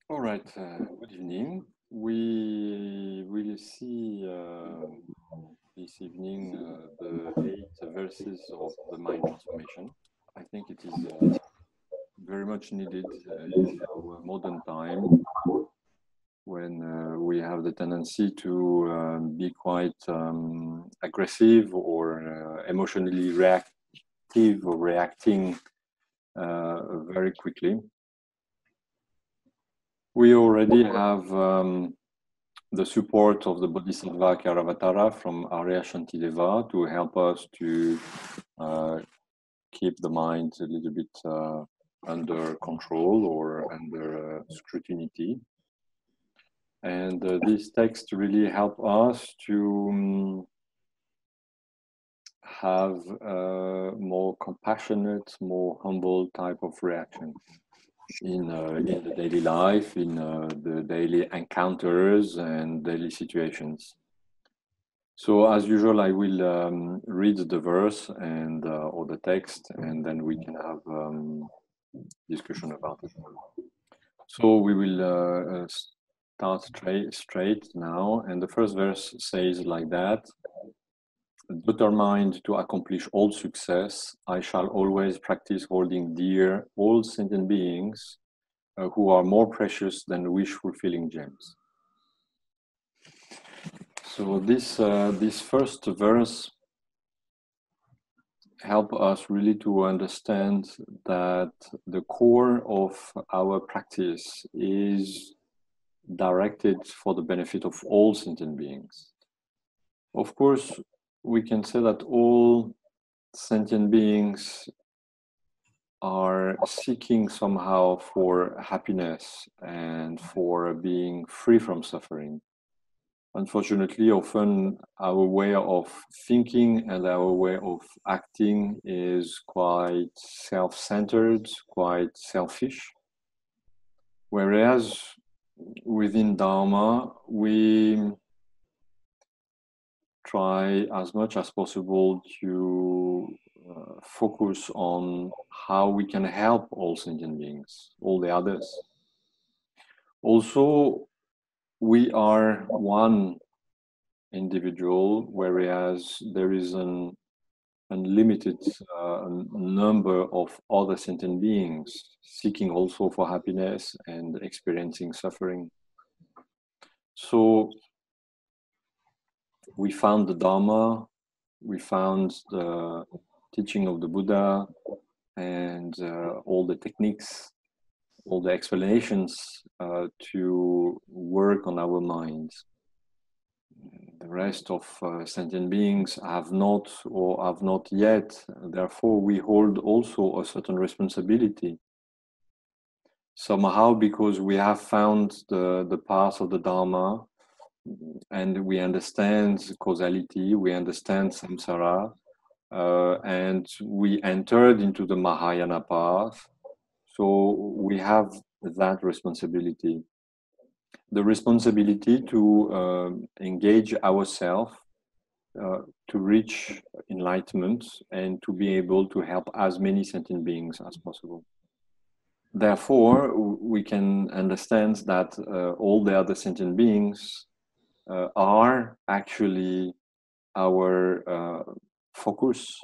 All right, good evening. We will see this evening the 8 verses of the mind transformation. I think it is very much needed in our modern time when we have the tendency to be quite aggressive or emotionally reactive or reacting very quickly. We already have the support of the Bodhisattva Kyaravatara from Arya Shantideva to help us to keep the mind a little bit under control or under scrutiny. And this text really help us to have a more compassionate, more humble type of reaction in the daily life, in the daily encounters and daily situations. So as usual, I will read the verse and or the text, and then we can have discussion about it. So we will start straight now, and the first verse says like that: "Determined to accomplish all success, I shall always practice holding dear all sentient beings who are more precious than wish-fulfilling gems." So this first verse help us really to understand that the core of our practice is directed for the benefit of all sentient beings. Of course, we can say that all sentient beings are seeking somehow for happiness and for being free from suffering. Unfortunately, often our way of thinking and our way of acting is quite self-centered, quite selfish. Whereas within Dharma, we try as much as possible to focus on how we can help all sentient beings, all the others. Also, we are one individual, whereas there is an unlimited number of other sentient beings seeking also for happiness and experiencing suffering. So we found the Dharma, we found the teaching of the Buddha, and all the techniques, all the explanations to work on our minds. The rest of sentient beings have not or have not yet. Therefore, we hold also a certain responsibility. Somehow, because we have found the path of the Dharma, and we understand causality, we understand samsara, and we entered into the Mahayana path. So we have that responsibility. The responsibility to engage ourselves to reach enlightenment and to be able to help as many sentient beings as possible. Therefore, we can understand that all the other sentient beings are actually our focus.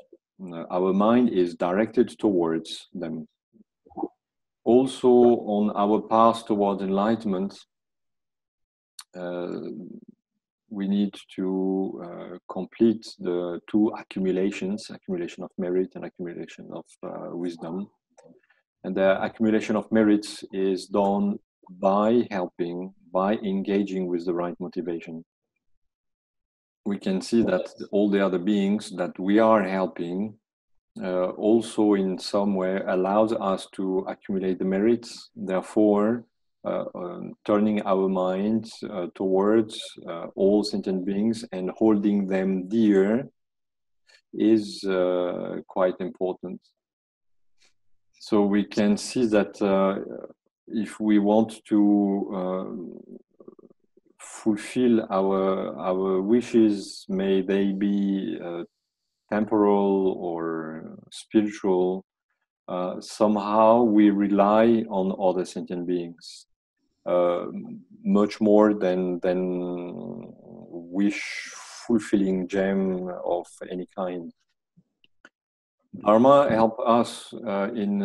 Our mind is directed towards them. Also, on our path towards enlightenment, we need to complete the two accumulations, accumulation of merit and accumulation of wisdom. And the accumulation of merits is done by helping, by engaging with the right motivation. We can see that all the other beings that we are helping also in some way allows us to accumulate the merits. Therefore, turning our minds towards all sentient beings and holding them dear is quite important. So we can see that if we want to fulfill our wishes, may they be temporal or spiritual, somehow we rely on other sentient beings much more than wish fulfilling gem of any kind. Dharma help us in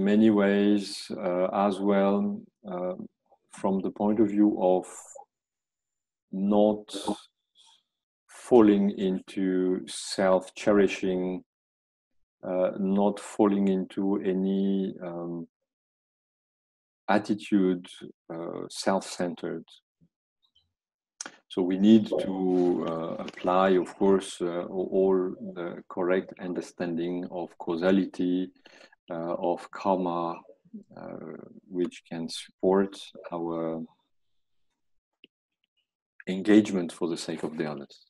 many ways as well, from the point of view of not falling into self-cherishing, not falling into any attitude, self-centered. So we need to apply, of course, all the correct understanding of causality, of karma, which can support our engagement for the sake of the others.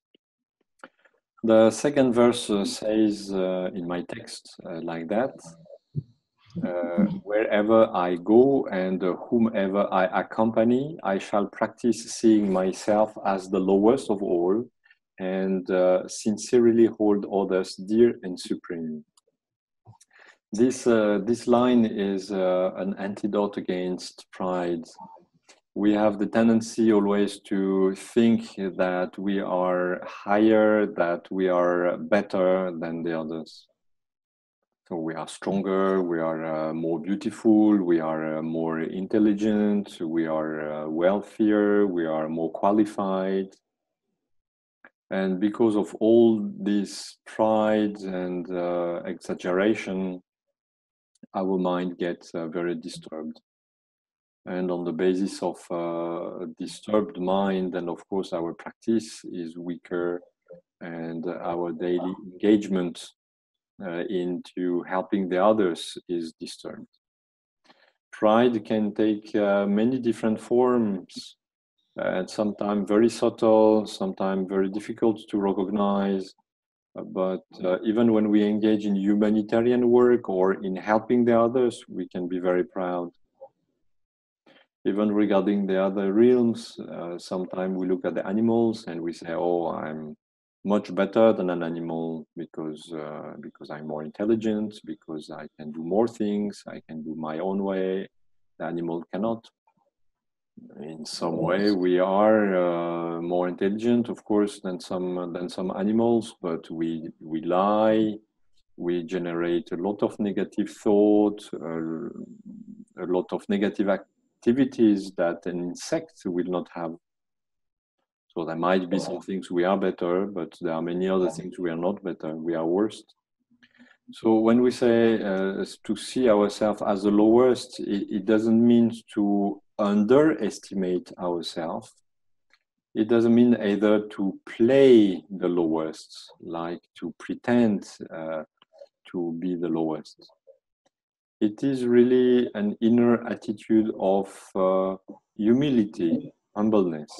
The second verse says in my text like that, wherever I go and whomever I accompany, I shall practice seeing myself as the lowest of all and sincerely hold others dear and supreme. This line is an antidote against pride. We have the tendency always to think that we are higher, that we are better than the others. So we are stronger, we are more beautiful, we are more intelligent, we are wealthier, we are more qualified. And because of all this pride and exaggeration, our mind gets very disturbed. And on the basis of a disturbed mind, then of course our practice is weaker and our daily engagement into helping the others is disturbed. Pride can take many different forms, and sometimes very subtle, sometimes very difficult to recognize. But even when we engage in humanitarian work or in helping the others, we can be very proud. Even regarding the other realms, sometimes we look at the animals and we say, "Oh, I'm much better than an animal because I'm more intelligent, because I can do more things, I can do my own way. The animal cannot." In some way, we are more intelligent, of course, than some animals, but we lie, we generate a lot of negative thought, a lot of negative activities that an insect will not have. So there might be some things we are better, but there are many other things we are not better, we are worst. So when we say to see ourselves as the lowest, it doesn't mean to underestimate ourselves. It doesn't mean either to play the lowest, like to pretend to be the lowest. It is really an inner attitude of humility, humbleness.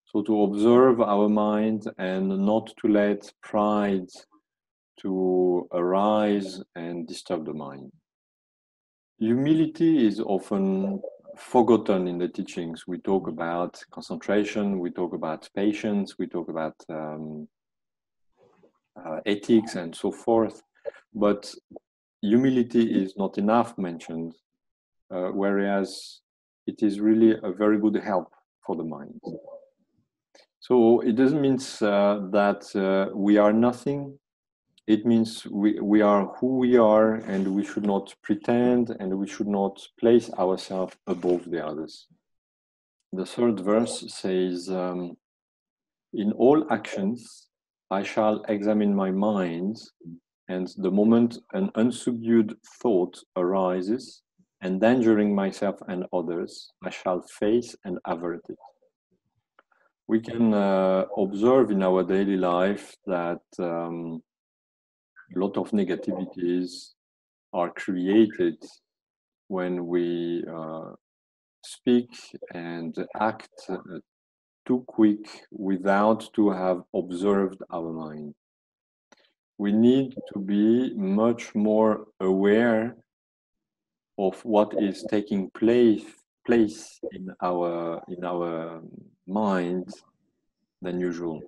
So to observe our mind and not to let pride to arise and disturb the mind. Humility is often forgotten in the teachings. We talk about concentration, we talk about patience, we talk about ethics and so forth, but humility is not enough mentioned, whereas it is really a very good help for the mind. So it doesn't mean that we are nothing. It means we are who we are, and we should not pretend, and we should not place ourselves above the others. The third verse says, in all actions, I shall examine my mind, and the moment an unsubdued thought arises, endangering myself and others, I shall face and avert it. We can observe in our daily life that a lot of negativities are created when we speak and act too quick without to have observed our mind. We need to be much more aware of what is taking place in our mind than usual.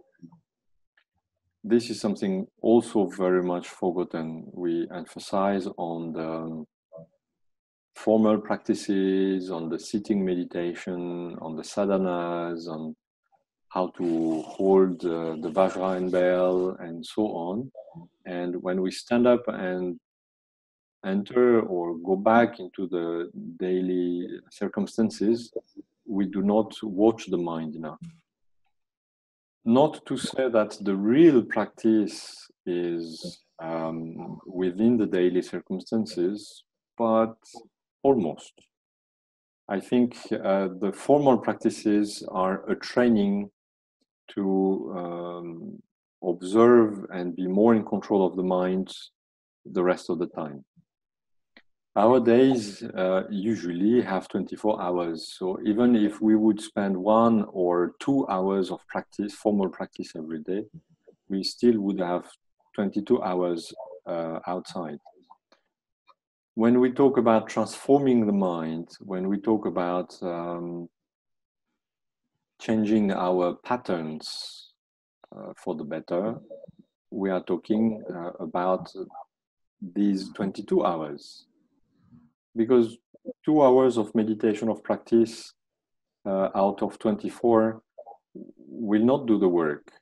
this is something also very much forgotten. We emphasize on the formal practices, on the sitting meditation, on the sadhanas, on how to hold the Vajra and bell, and so on. And when we stand up and enter or go back into the daily circumstances, we do not watch the mind enough. Not to say that the real practice is within the daily circumstances, but almost. I think the formal practices are a training to observe and be more in control of the mind the rest of the time. Our days usually have 24 hours. So even if we would spend 1 or 2 hours of practice, formal practice every day, we still would have 22 hours outside. When we talk about transforming the mind, when we talk about changing our patterns for the better, we are talking about these 22 hours. Because 2 hours of meditation of practice out of 24 will not do the work.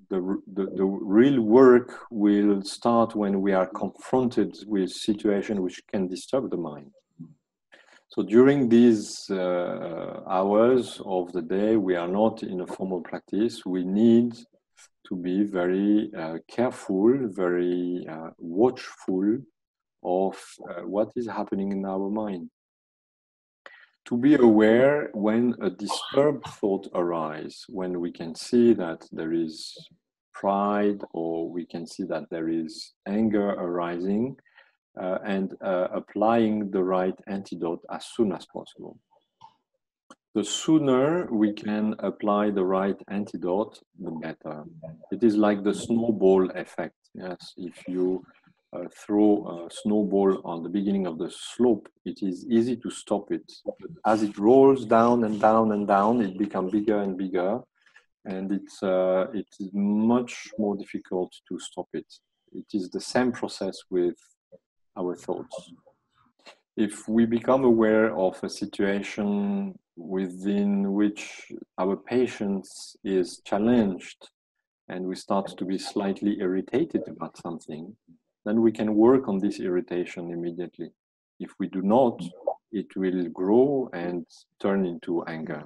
The real work will start when we are confronted with situations which can disturb the mind. So during these hours of the day, we are not in a formal practice. We need to be very careful, very watchful of what is happening in our mind. To be aware when a disturbed thought arises, when we can see that there is pride or we can see that there is anger arising, and applying the right antidote as soon as possible. The sooner we can apply the right antidote, the better. It is like the snowball effect. Yes, if you throw a snowball on the beginning of the slope, it is easy to stop it. But as it rolls down and down and down, it becomes bigger and bigger, and it is much more difficult to stop it. It is the same process with our thoughts. If we become aware of a situation within which our patience is challenged and we start to be slightly irritated about something, then we can work on this irritation immediately. If we do not, it will grow and turn into anger.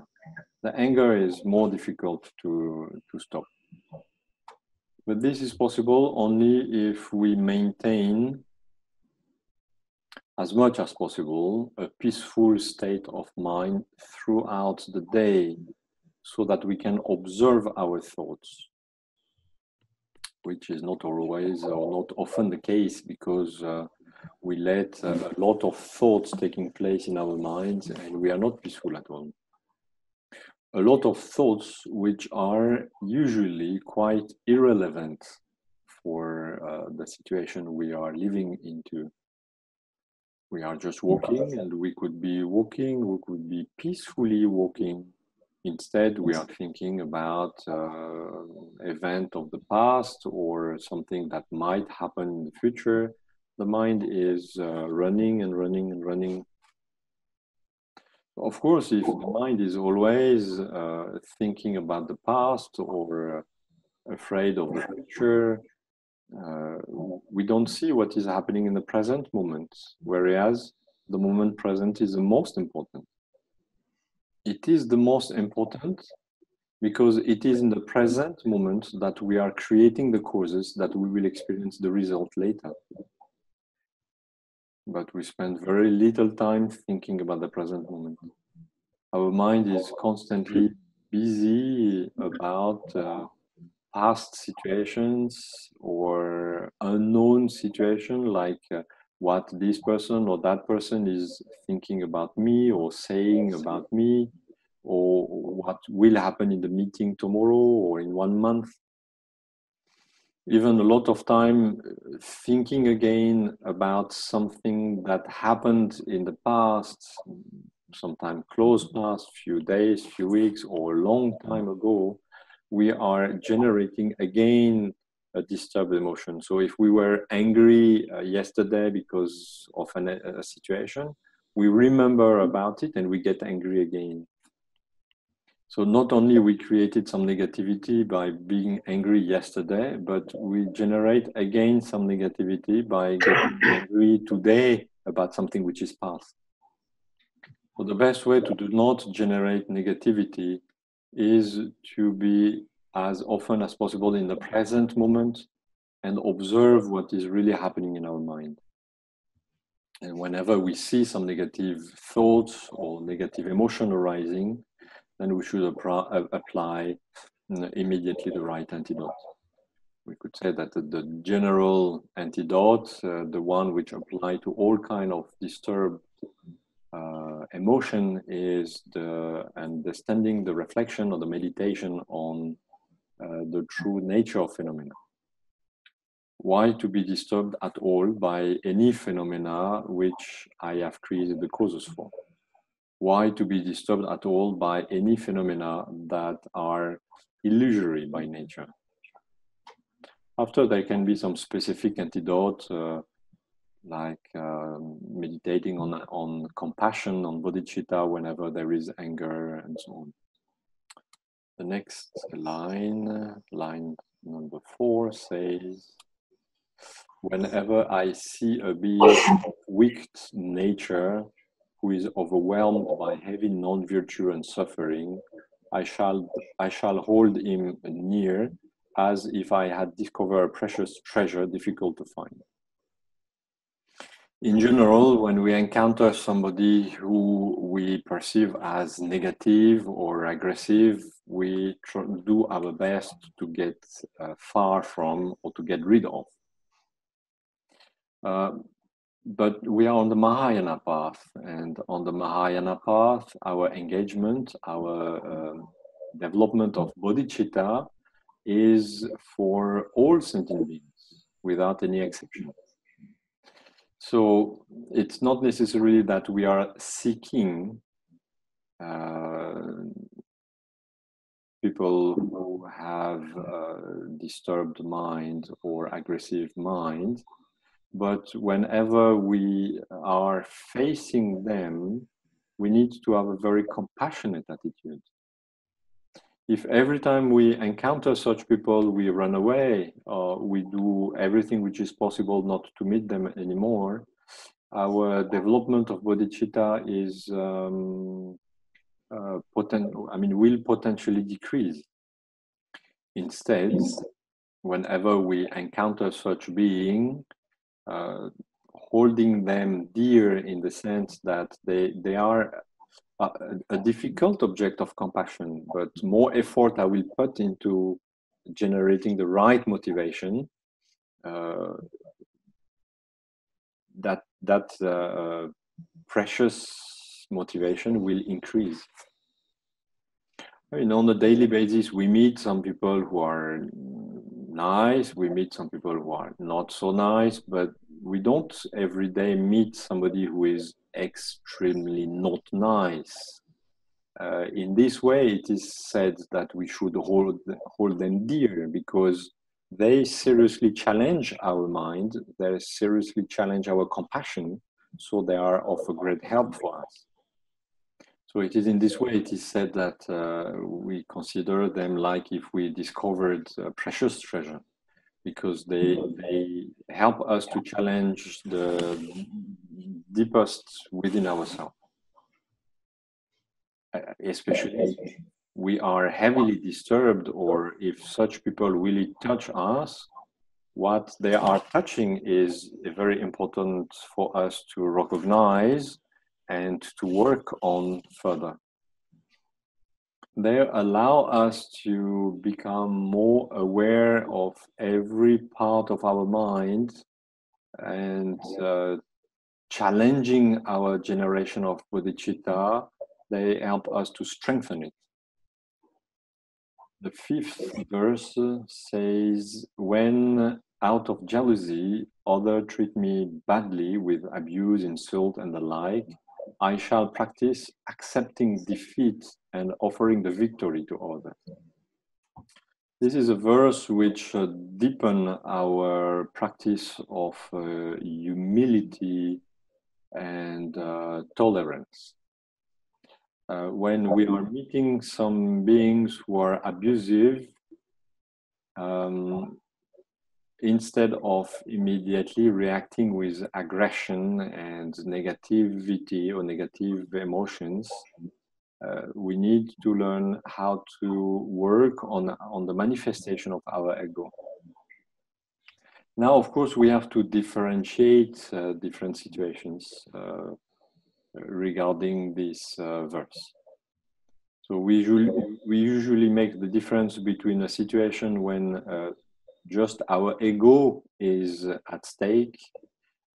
The anger is more difficult to stop. But this is possible only if we maintain as much as possible a peaceful state of mind throughout the day so that we can observe our thoughts, which is not always or not often the case because we let a lot of thoughts taking place in our minds and we are not peaceful at all. A lot of thoughts which are usually quite irrelevant for the situation we are living into. We are just walking and we could be walking, we could be peacefully walking. Instead, we are thinking about event of the past or something that might happen in the future. The mind is running and running and running. Of course, if the mind is always thinking about the past or afraid of the future, we don't see what is happening in the present moment, whereas the moment present is the most important. It is the most important because it is in the present moment that we are creating the causes that we will experience the result later. But we spend very little time thinking about the present moment. Our mind is constantly busy about past situations or unknown situation, like what this person or that person is thinking about me or saying about me, or what will happen in the meeting tomorrow or in 1 month. Even a lot of time thinking again about something that happened in the past, sometime close past, few days, few weeks, or a long time ago, we are generating again a disturbed emotion. So if we were angry yesterday because of a situation, we remember about it and we get angry again. So not only we created some negativity by being angry yesterday, but we generate again some negativity by getting angry today about something which is past. So the best way to do not generate negativity is to be as often as possible in the present moment and observe what is really happening in our mind. And whenever we see some negative thoughts or negative emotion arising, then we should apply immediately the right antidote. We could say that the general antidote, the one which apply to all kind of disturbed emotion, is the understanding, the reflection or the meditation on the true nature of phenomena. Why to be disturbed at all by any phenomena which I have created the causes for? Why to be disturbed at all by any phenomena that are illusory by nature? After, there can be some specific antidote, like meditating on compassion, on bodhicitta whenever there is anger and so on. The next line, line number 4 says, whenever I see a being of weak nature who is overwhelmed by heavy non-virtue and suffering, I shall hold him near as if I had discovered a precious treasure difficult to find. In general, when we encounter somebody who we perceive as negative or aggressive, we do our best to get far from or to get rid of. But we are on the Mahayana path, and on the Mahayana path, our engagement, our development of bodhicitta is for all sentient beings, without any exception. So it's not necessarily that we are seeking people who have disturbed mind or aggressive mind, but whenever we are facing them, we need to have a very compassionate attitude. If every time we encounter such people, we run away, or we do everything which is possible not to meet them anymore, our development of bodhicitta is will potentially decrease. Instead, whenever we encounter such being, holding them dear in the sense that they are a difficult object of compassion, but more effort I will put into generating the right motivation, that precious motivation will increase. On a daily basis, we meet some people who are nice, we meet some people who are not so nice, but we don't every day meet somebody who is extremely not nice. In this way, it is said that we should hold them dear, because they seriously challenge our mind, they seriously challenge our compassion, so they are of a great help for us. So it is in this way, it is said that we consider them like if we discovered a precious treasure, because they help us to challenge the deepest within ourselves. Especially if we are heavily disturbed, or if such people really touch us, what they are touching is very important for us to recognize and to work on further. They allow us to become more aware of every part of our mind and challenging our generation of bodhicitta. They help us to strengthen it. The 5th verse says, when out of jealousy others treat me badly with abuse, insult, and the like, I shall practice accepting defeat and offering the victory to others. This is a verse which deepen our practice of humility and tolerance. When we are meeting some beings who are abusive, instead of immediately reacting with aggression and negativity or negative emotions, we need to learn how to work on the manifestation of our ego. Now, of course, we have to differentiate different situations regarding this verse. So we usually make the difference between a situation when just our ego is at stake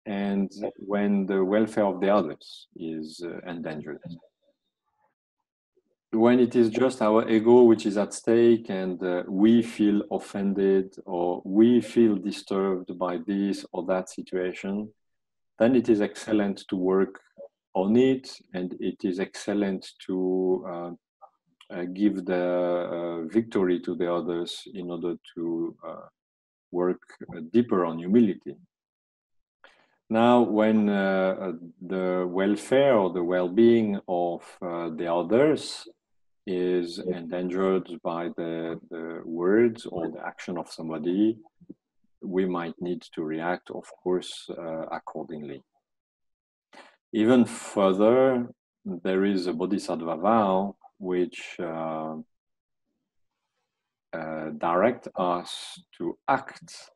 and when the welfare of the others is endangered. When it is just our ego which is at stake and we feel offended or we feel disturbed by this or that situation, then it is excellent to work on it, and it is excellent to give the victory to the others in order to work deeper on humility. Now, when the welfare or the well-being of the others is endangered by the words or the action of somebody, we might need to react, of course, accordingly. Even further, there is a bodhisattva vow which direct us to act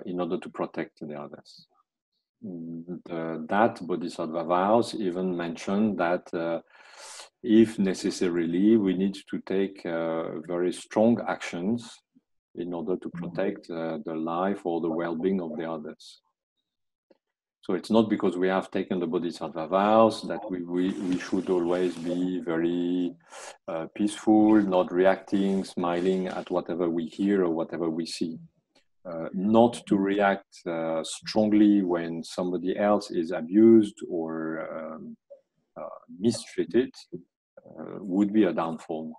in order to protect the others. That bodhisattva vows even mention that if necessarily, we need to take very strong actions in order to protect the life or the well-being of the others. So it's not because we have taken the bodhisattva vows that we should always be very peaceful, not reacting, smiling at whatever we hear or whatever we see. Not to react strongly when somebody else is abused or mistreated would be a downfall.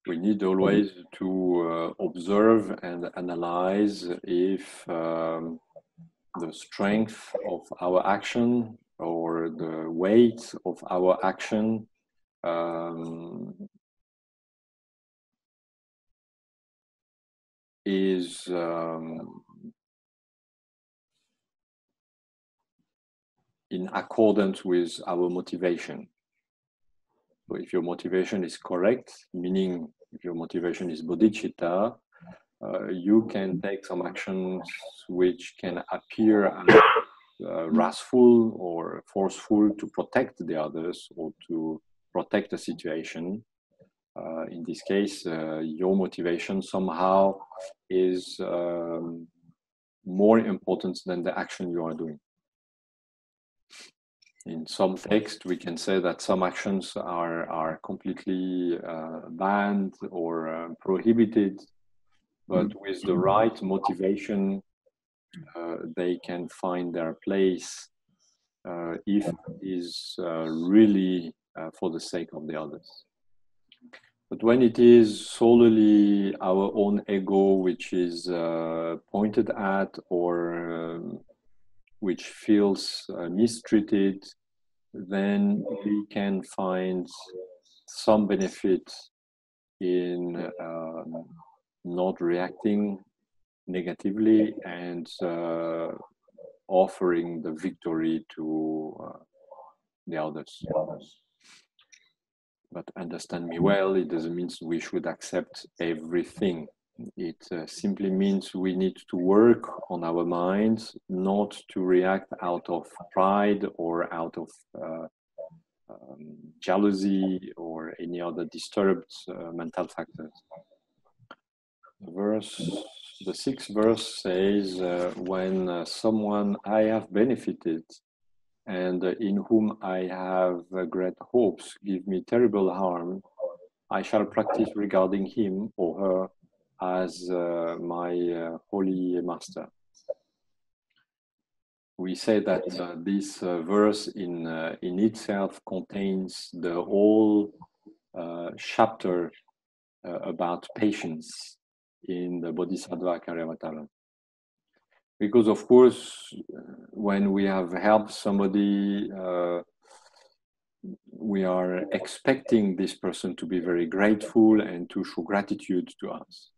We need always to observe and analyze if the strength of our action or the weight of our action is in accordance with our motivation. So if your motivation is correct, meaning if your motivation is bodhicitta, you can take some actions which can appear as wrathful or forceful to protect the others or to protect the situation. In this case, your motivation somehow is more important than the action you are doing. In some text, we can say that some actions are completely banned or prohibited, but with the right motivation, they can find their place if it is really for the sake of the others. But when it is solely our own ego which is pointed at or which feels mistreated, then we can find some benefit in not reacting negatively and offering the victory to the others. But understand me well, it doesn't mean we should accept everything. It simply means we need to work on our minds, not to react out of pride or out of jealousy or any other disturbed mental factors. The sixth verse says, when someone I have benefited and in whom I have great hopes give me terrible harm, I shall practice regarding him or her as my holy master. We say that this verse in itself contains the whole chapter about patience in the Bodhisattva Karyavatara. Because of course, when we have helped somebody, we are expecting this person to be very grateful and to show gratitude to us.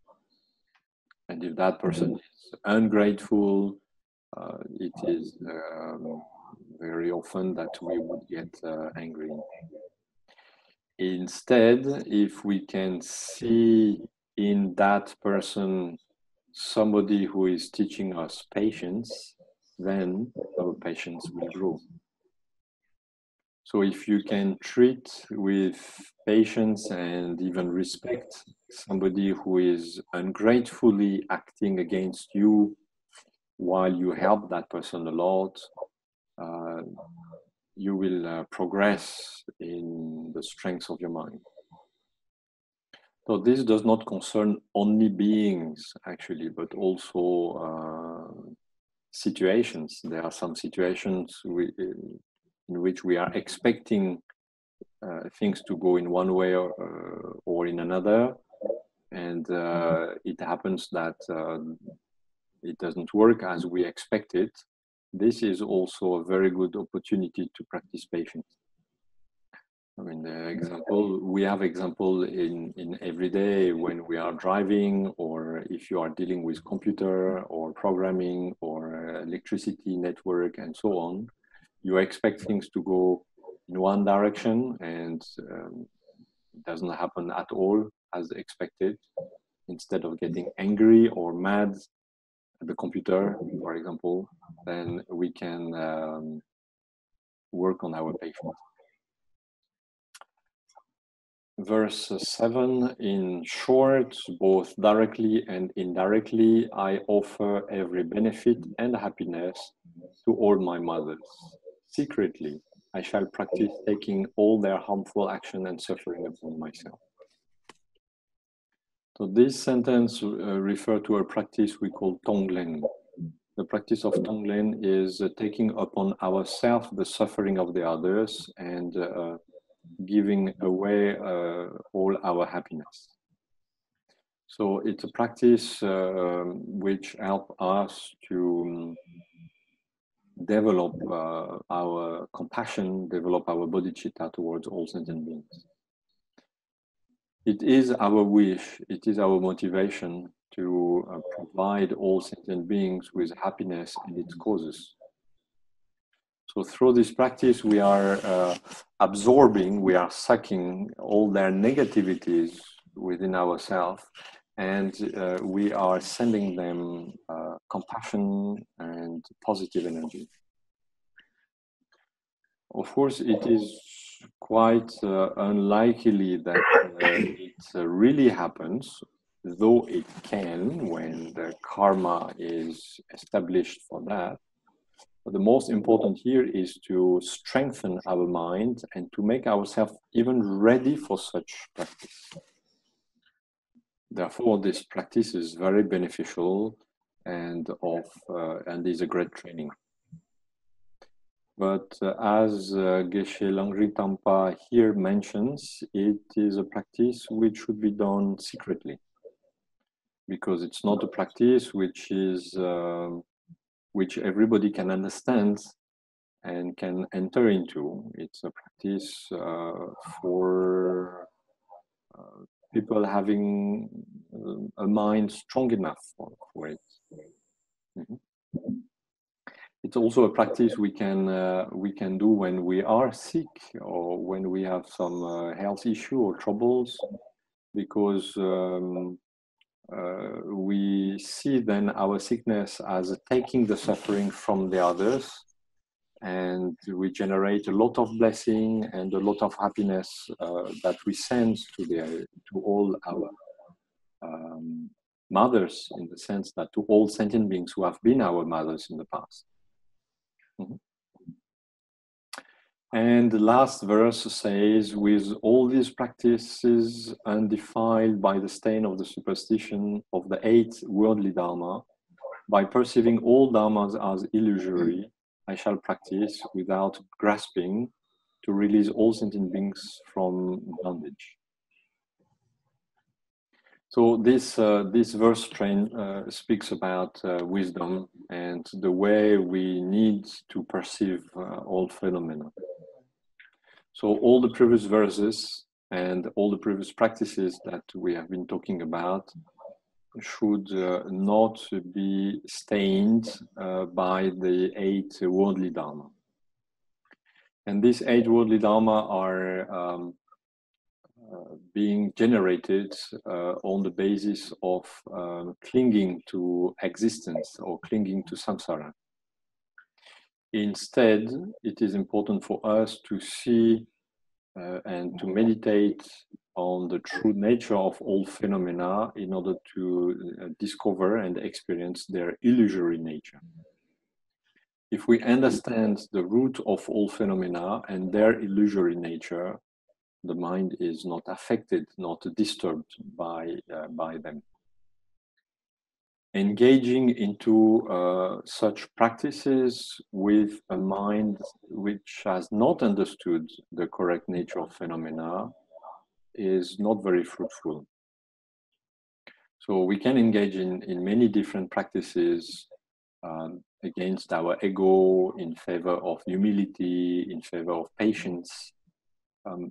And if that person is ungrateful, it is very often that we would get angry. Instead, if we can see in that person somebody who is teaching us patience, then our patience will grow. So if you can treat with patience and even respect somebody who is ungratefully acting against you while you help that person a lot, you will progress in the strength of your mind. So this does not concern only beings, actually, but also situations. There are some situations in which we are expecting things to go in one way or in another, and it happens that it doesn't work as we expected. This is also a very good opportunity to practice patience. I mean, we have example in every day when we are driving, or if you are dealing with computer or programming or electricity network and so on, you expect things to go in one direction and it doesn't happen at all as expected. Instead of getting angry or mad at the computer, for example, then we can work on our patience. Verse 7, in short, both directly and indirectly, I offer every benefit and happiness to all my mothers. Secretly, I shall practice taking all their harmful action and suffering upon myself. So this sentence refers to a practice we call Tonglen. The practice of Tonglen is taking upon ourselves the suffering of the others and giving away all our happiness. So it's a practice which helps us to develop our compassion, develop our bodhicitta towards all sentient beings. It is our wish, it is our motivation to provide all sentient beings with happiness and its causes. So through this practice, we are absorbing, we are sucking all their negativities within ourselves, and we are sending them compassion and positive energy. Of course, it is quite unlikely that it really happens, though it can when the karma is established for that. But the most important here is to strengthen our mind and to make ourselves even ready for such practice. Therefore, this practice is very beneficial and is a great training. But as Geshe Langri Tangpa here mentions, it is a practice which should be done secretly, because it's not a practice which is which everybody can understand and can enter into. It's a practice for people having a mind strong enough for it. Mm-hmm. It's also a practice we can do when we are sick or when we have some health issue or troubles, because we see then our sickness as taking the suffering from the others, and we generate a lot of blessing and a lot of happiness that we send to all our mothers, in the sense that to all sentient beings who have been our mothers in the past. Mm-hmm. And the last verse says, with all these practices undefiled by the stain of the superstition of the 8 worldly dharma, by perceiving all dharmas as illusory, I shall practice without grasping to release all sentient beings from bondage. So this verse train speaks about wisdom and the way we need to perceive all phenomena. So all the previous verses and all the previous practices that we have been talking about should not be stained by the 8 worldly dharma. And these 8 worldly dharma are being generated on the basis of clinging to existence or clinging to samsara. Instead, it is important for us to see and to meditate on the true nature of all phenomena in order to discover and experience their illusory nature. If we understand the root of all phenomena and their illusory nature, the mind is not affected, not disturbed by them. Engaging into such practices with a mind which has not understood the correct nature of phenomena is not very fruitful. So we can engage in many different practices against our ego, in favor of humility, in favor of patience.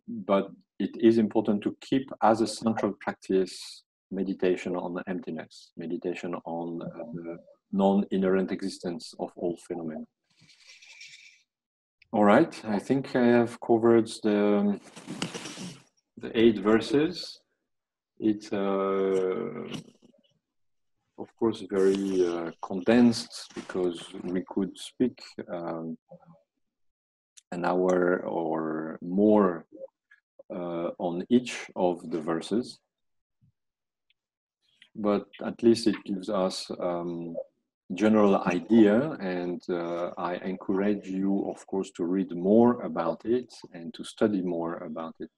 But it is important to keep as a central practice meditation on the emptiness, meditation on the non-inherent existence of all phenomena. All right, I think I have covered the 8 verses. It's of course very condensed because we could speak an hour or more on each of the verses, but at least it gives us general idea, and I encourage you, of course, to read more about it and to study more about it.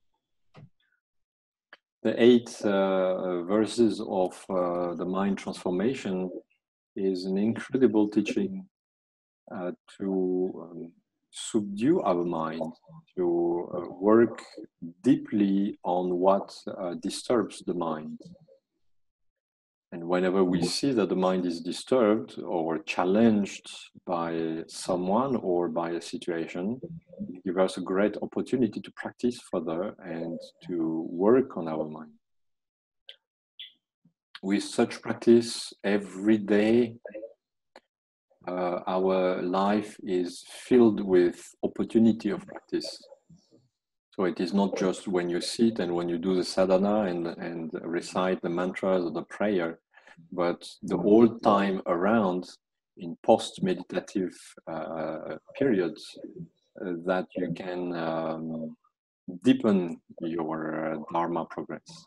The 8 verses of the mind transformation is an incredible teaching to subdue our mind, to work deeply on what disturbs the mind. And whenever we see that the mind is disturbed or challenged by someone or by a situation, it gives us a great opportunity to practice further and to work on our mind. With such practice every day, our life is filled with opportunity of practice. So it is not just when you sit and when you do the sadhana and recite the mantras or the prayer, but the whole time around in post-meditative periods that you can deepen your dharma progress.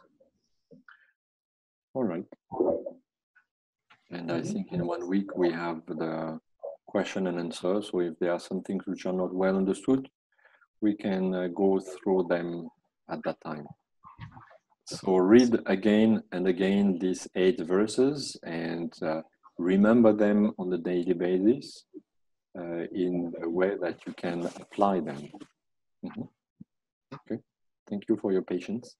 All right. And I think in 1 week we have the question and answer. So if there are some things which are not well understood, we can go through them at that time. So read again and again these 8 verses and remember them on a daily basis in a way that you can apply them. Okay, thank you for your patience.